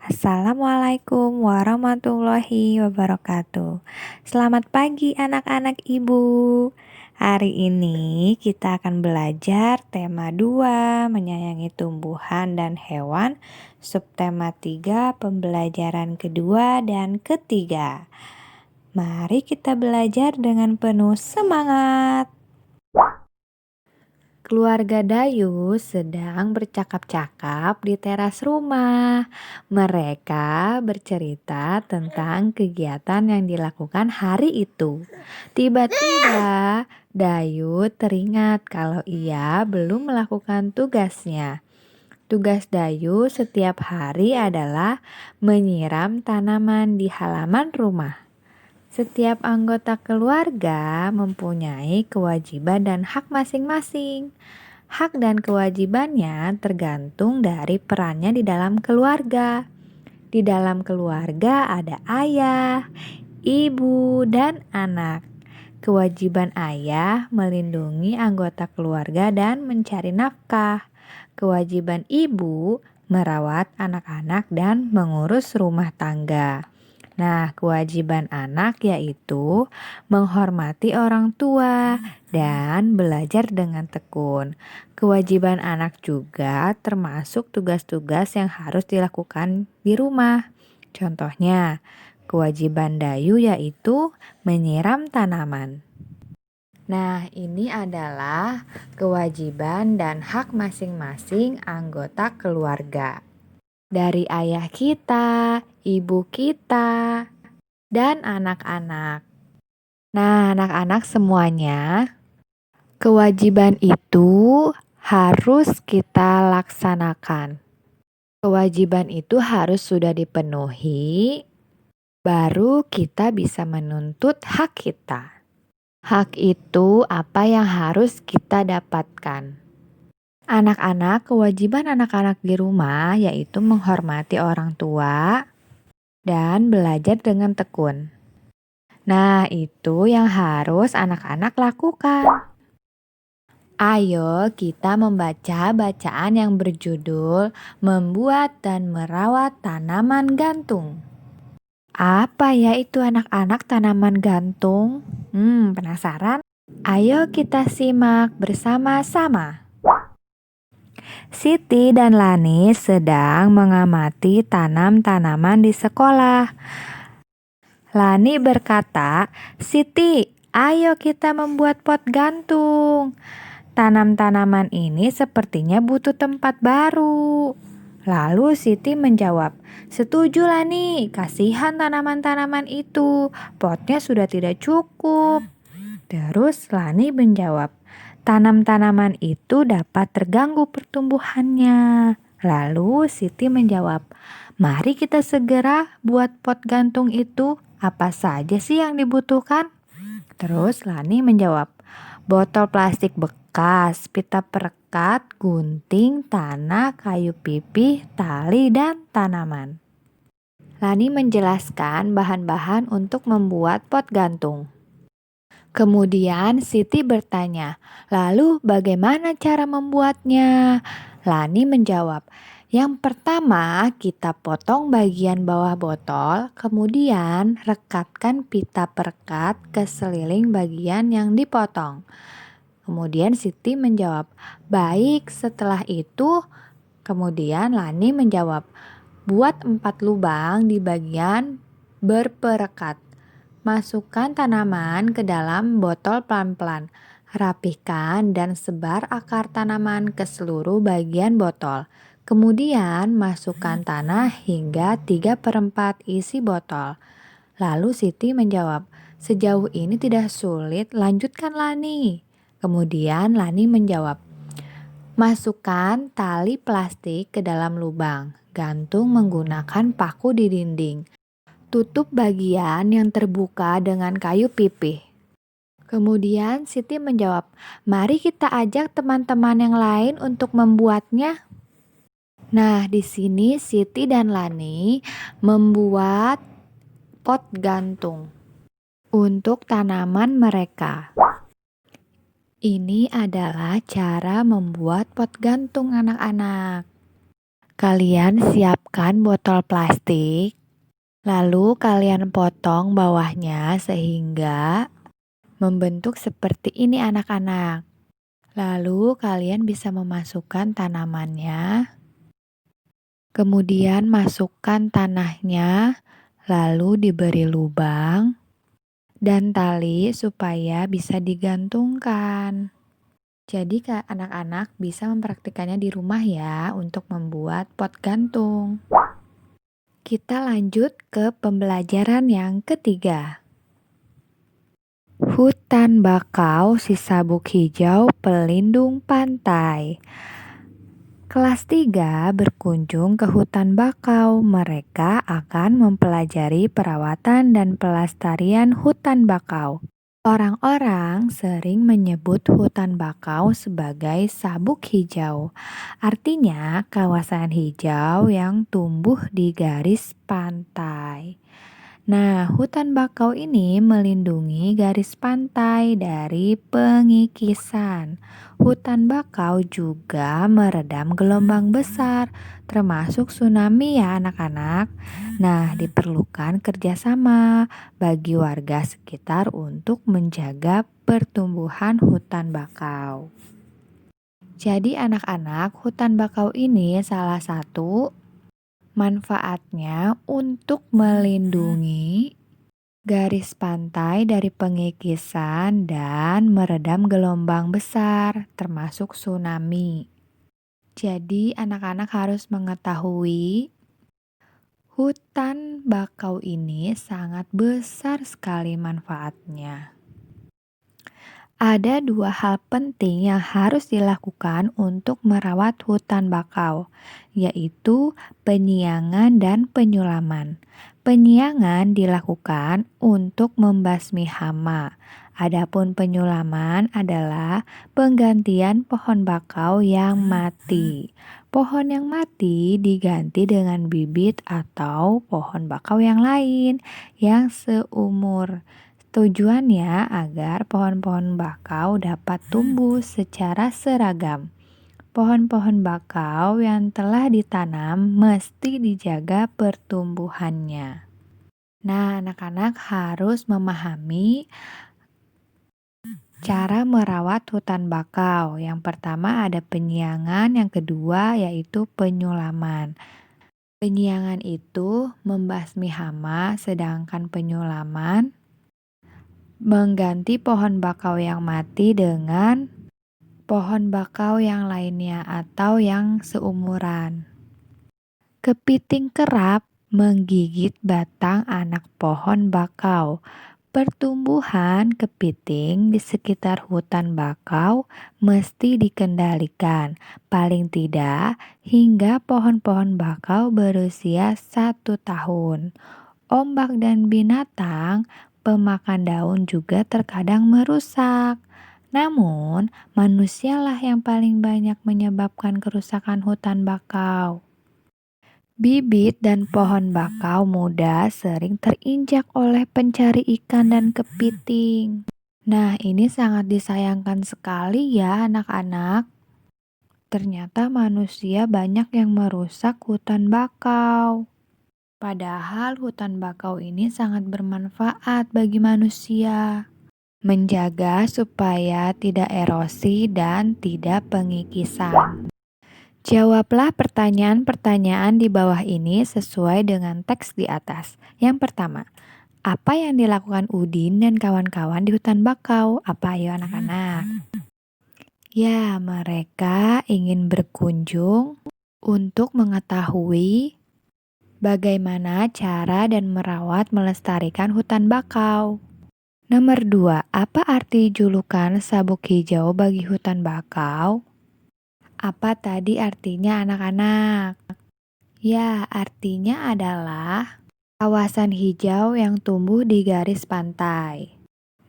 Assalamualaikum warahmatullahi wabarakatuh. Selamat pagi anak-anak ibu. Hari ini kita akan belajar tema 2, menyayangi tumbuhan dan hewan, subtema 3, pembelajaran kedua dan ketiga. Mari kita belajar dengan penuh semangat. Keluarga Dayu sedang bercakap-cakap di teras rumah. Mereka bercerita tentang kegiatan yang dilakukan hari itu. Tiba-tiba, Dayu teringat kalau ia belum melakukan tugasnya. Tugas Dayu setiap hari adalah menyiram tanaman di halaman rumah. Setiap anggota keluarga mempunyai kewajiban dan hak masing-masing. Hak dan kewajibannya tergantung dari perannya di dalam keluarga. Di dalam keluarga ada ayah, ibu, dan anak. Kewajiban ayah melindungi anggota keluarga dan mencari nafkah. Kewajiban ibu merawat anak-anak dan mengurus rumah tangga. Nah, kewajiban anak yaitu menghormati orang tua dan belajar dengan tekun. Kewajiban anak juga termasuk tugas-tugas yang harus dilakukan di rumah. Contohnya, kewajiban Dayu yaitu menyiram tanaman. Nah, ini adalah kewajiban dan hak masing-masing anggota keluarga. Dari ayah kita, ibu kita, dan anak-anak. Nah, anak-anak semuanya, kewajiban itu harus kita laksanakan. Kewajiban itu harus sudah dipenuhi, baru kita bisa menuntut hak kita. Hak itu apa yang harus kita dapatkan. Anak-anak, kewajiban anak-anak di rumah yaitu menghormati orang tua dan belajar dengan tekun. Nah, itu yang harus anak-anak lakukan. Ayo kita membaca bacaan yang berjudul Membuat dan Merawat Tanaman Gantung. Apa ya itu anak-anak tanaman gantung? Penasaran? Ayo kita simak bersama-sama. Siti dan Lani sedang mengamati tanam-tanaman di sekolah. Lani berkata, "Siti, ayo kita membuat pot gantung. Tanam-tanaman ini sepertinya butuh tempat baru." Lalu Siti menjawab, "Setuju Lani, kasihan tanaman-tanaman itu. Potnya sudah tidak cukup." Terus Lani menjawab, "Tanam-tanaman itu dapat terganggu pertumbuhannya." Lalu Siti menjawab, "Mari kita segera buat pot gantung itu. Apa saja sih yang dibutuhkan?" Terus Lani menjawab, "Botol plastik bekas, pita perekat, gunting, tanah, kayu pipih, tali, dan tanaman." Lani menjelaskan bahan-bahan untuk membuat pot gantung. Kemudian Siti bertanya, "Lalu bagaimana cara membuatnya?" Lani menjawab, "Yang pertama kita potong bagian bawah botol, kemudian rekatkan pita perekat ke seliling bagian yang dipotong." Kemudian Siti menjawab, "Baik, setelah itu." Kemudian Lani menjawab, "Buat 4 lubang di bagian berperekat. Masukkan tanaman ke dalam botol pelan-pelan. Rapihkan dan sebar akar tanaman ke seluruh bagian botol. Kemudian masukkan tanah hingga 3/4 isi botol." Lalu Siti menjawab, "Sejauh ini tidak sulit, lanjutkan Lani." Kemudian Lani menjawab, "Masukkan tali plastik ke dalam lubang. Gantung menggunakan paku di dinding. Tutup bagian yang terbuka dengan kayu pipih." Kemudian Siti menjawab, "Mari kita ajak teman-teman yang lain untuk membuatnya." Nah, di sini Siti dan Lani membuat pot gantung untuk tanaman mereka. Ini adalah cara membuat pot gantung anak-anak. Kalian siapkan botol plastik, lalu kalian potong bawahnya sehingga membentuk seperti ini anak-anak. Lalu kalian bisa memasukkan tanamannya, kemudian masukkan tanahnya, lalu diberi lubang dan tali supaya bisa digantungkan. Jadi anak-anak bisa mempraktikannya di rumah ya untuk membuat pot gantung. Kita lanjut ke pembelajaran yang ketiga. Hutan bakau si sabuk hijau pelindung pantai. Kelas 3 berkunjung ke hutan bakau. Mereka akan mempelajari perawatan dan pelestarian hutan bakau. Orang-orang sering menyebut hutan bakau sebagai sabuk hijau. Artinya kawasan hijau yang tumbuh di garis pantai. Nah, hutan bakau ini melindungi garis pantai dari pengikisan. Hutan bakau juga meredam gelombang besar, termasuk tsunami ya anak-anak. Nah, diperlukan kerjasama bagi warga sekitar untuk menjaga pertumbuhan hutan bakau. Jadi anak-anak, hutan bakau ini salah satu manfaatnya untuk melindungi garis pantai dari pengikisan dan meredam gelombang besar, termasuk tsunami. Jadi, anak-anak harus mengetahui hutan bakau ini sangat besar sekali manfaatnya. Ada 2 hal penting yang harus dilakukan untuk merawat hutan bakau, yaitu penyiangan dan penyulaman. Penyiangan dilakukan untuk membasmi hama. Adapun penyulaman adalah penggantian pohon bakau yang mati. Pohon yang mati diganti dengan bibit atau pohon bakau yang lain yang seumur. Tujuannya agar pohon-pohon bakau dapat tumbuh secara seragam. Pohon-pohon bakau yang telah ditanam mesti dijaga pertumbuhannya. Nah, anak-anak harus memahami cara merawat hutan bakau. Yang pertama ada penyiangan, yang kedua yaitu penyulaman. Penyiangan itu membasmi hama, sedangkan penyulaman mengganti pohon bakau yang mati dengan pohon bakau yang lainnya atau yang seumuran. Kepiting kerap menggigit batang anak pohon bakau. Pertumbuhan kepiting di sekitar hutan bakau mesti dikendalikan, paling tidak hingga pohon-pohon bakau berusia 1 tahun. Ombak dan binatang pemakan daun juga terkadang merusak. Namun, manusialah yang paling banyak menyebabkan kerusakan hutan bakau. Bibit dan pohon bakau muda sering terinjak oleh pencari ikan dan kepiting. Nah, ini sangat disayangkan sekali ya anak-anak. Ternyata manusia banyak yang merusak hutan bakau. Padahal hutan bakau ini sangat bermanfaat bagi manusia. Menjaga supaya tidak erosi dan tidak pengikisan. Jawablah pertanyaan-pertanyaan di bawah ini sesuai dengan teks di atas. Yang pertama, apa yang dilakukan Udin dan kawan-kawan di hutan bakau? Apa ayo anak-anak? Ya, mereka ingin berkunjung untuk mengetahui bagaimana cara dan merawat melestarikan hutan bakau. Nomor 2, apa arti julukan sabuk hijau bagi hutan bakau? Apa tadi artinya anak-anak? Ya, artinya adalah kawasan hijau yang tumbuh di garis pantai.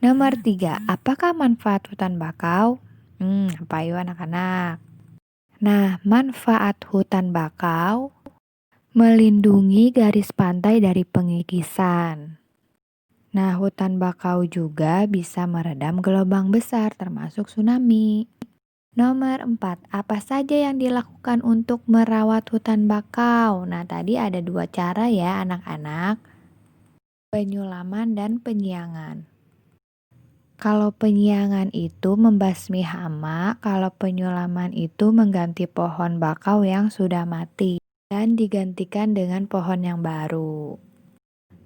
Nomor 3, apakah manfaat hutan bakau? Apa yuk anak-anak? Nah, manfaat hutan bakau melindungi garis pantai dari pengikisan. Nah, hutan bakau juga bisa meredam gelombang besar termasuk tsunami. Nomor 4, apa saja yang dilakukan untuk merawat hutan bakau? Nah, tadi ada dua cara ya anak-anak, penyulaman dan penyiangan. Kalau penyiangan itu membasmi hama, kalau penyulaman itu mengganti pohon bakau yang sudah mati dan digantikan dengan pohon yang baru.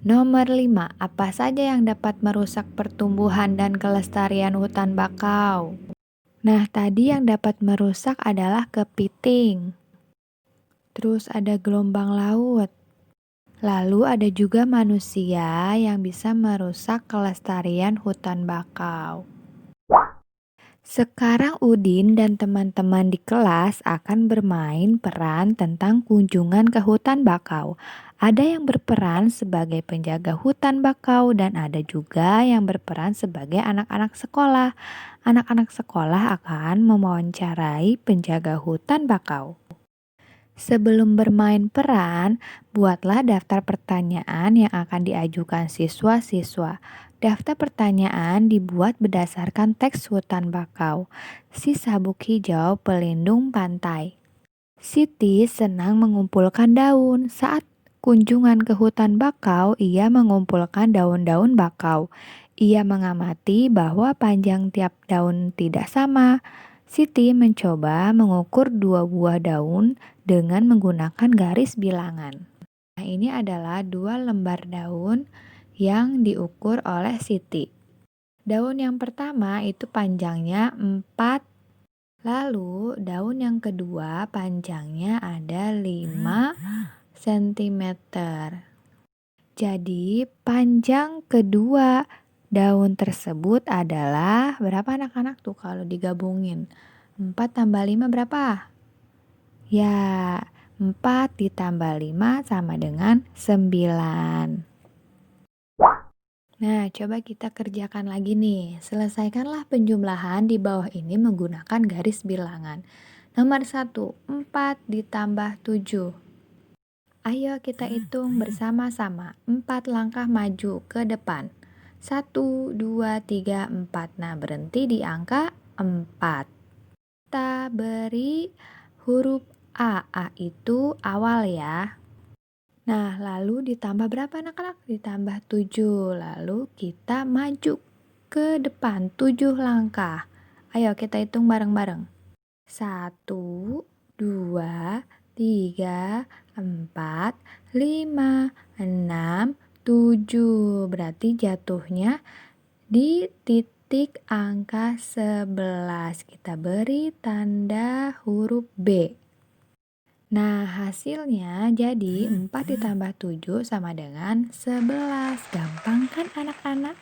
Nomor 5, apa saja yang dapat merusak pertumbuhan dan kelestarian hutan bakau? Nah, tadi yang dapat merusak adalah kepiting. Terus ada gelombang laut. Lalu ada juga manusia yang bisa merusak kelestarian hutan bakau. Sekarang Udin dan teman-teman di kelas akan bermain peran tentang kunjungan ke hutan bakau. Ada yang berperan sebagai penjaga hutan bakau dan ada juga yang berperan sebagai anak-anak sekolah. Anak-anak sekolah akan mewawancarai penjaga hutan bakau. Sebelum bermain peran, buatlah daftar pertanyaan yang akan diajukan siswa-siswa. Daftar pertanyaan dibuat berdasarkan teks hutan bakau. Si sabuk hijau pelindung pantai. Siti senang mengumpulkan daun. Saat kunjungan ke hutan bakau, ia mengumpulkan daun-daun bakau. Ia mengamati bahwa panjang tiap daun tidak sama. Siti mencoba mengukur dua buah daun dengan menggunakan garis bilangan. Nah, ini adalah dua lembar daun yang diukur oleh Siti. Daun yang pertama itu panjangnya 4, lalu daun yang kedua panjangnya ada 5 cm. Jadi panjang kedua daun tersebut adalah berapa anak-anak tuh kalau digabungin? 4 tambah 5 berapa? Ya, 4 ditambah 5 sama dengan 9. Nah, coba kita kerjakan lagi nih. Selesaikanlah penjumlahan di bawah ini menggunakan garis bilangan. Nomor 1, 4 ditambah 7. Ayo kita hitung bersama-sama. 4 langkah maju ke depan. 1, 2, 3, 4. Nah, berhenti di angka 4. Kita beri huruf A. A itu awal ya. Nah, lalu ditambah berapa anak-anak? Ditambah 7. Lalu kita maju ke depan 7 langkah. Ayo kita hitung bareng-bareng. 1, 2, 3, 4, 5, 6, 7. Berarti jatuhnya di titik angka 11. Kita beri tanda huruf B. Nah, hasilnya jadi 4 ditambah 7 sama dengan 11. Gampang kan anak-anak?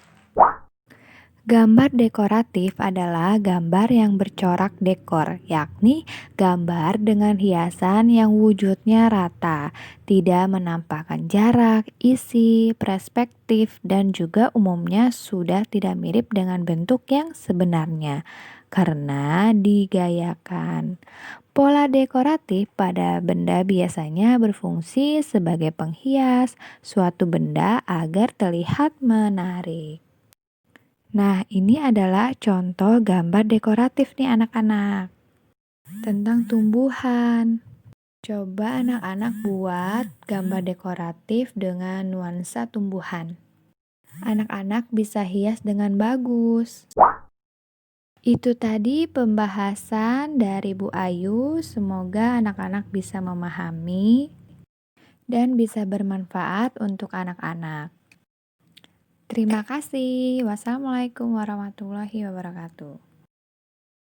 Gambar dekoratif adalah gambar yang bercorak dekor, yakni gambar dengan hiasan yang wujudnya rata, tidak menampakkan jarak, isi, perspektif, dan juga umumnya sudah tidak mirip dengan bentuk yang sebenarnya karena digayakan. Pola dekoratif pada benda biasanya berfungsi sebagai penghias suatu benda agar terlihat menarik. Nah, ini adalah contoh gambar dekoratif nih anak-anak. Tentang tumbuhan. Coba anak-anak buat gambar dekoratif dengan nuansa tumbuhan. Anak-anak bisa hias dengan bagus. Itu tadi pembahasan dari Bu Ayu. Semoga anak-anak bisa memahami dan bisa bermanfaat untuk anak-anak. Terima kasih. Wassalamualaikum warahmatullahi wabarakatuh.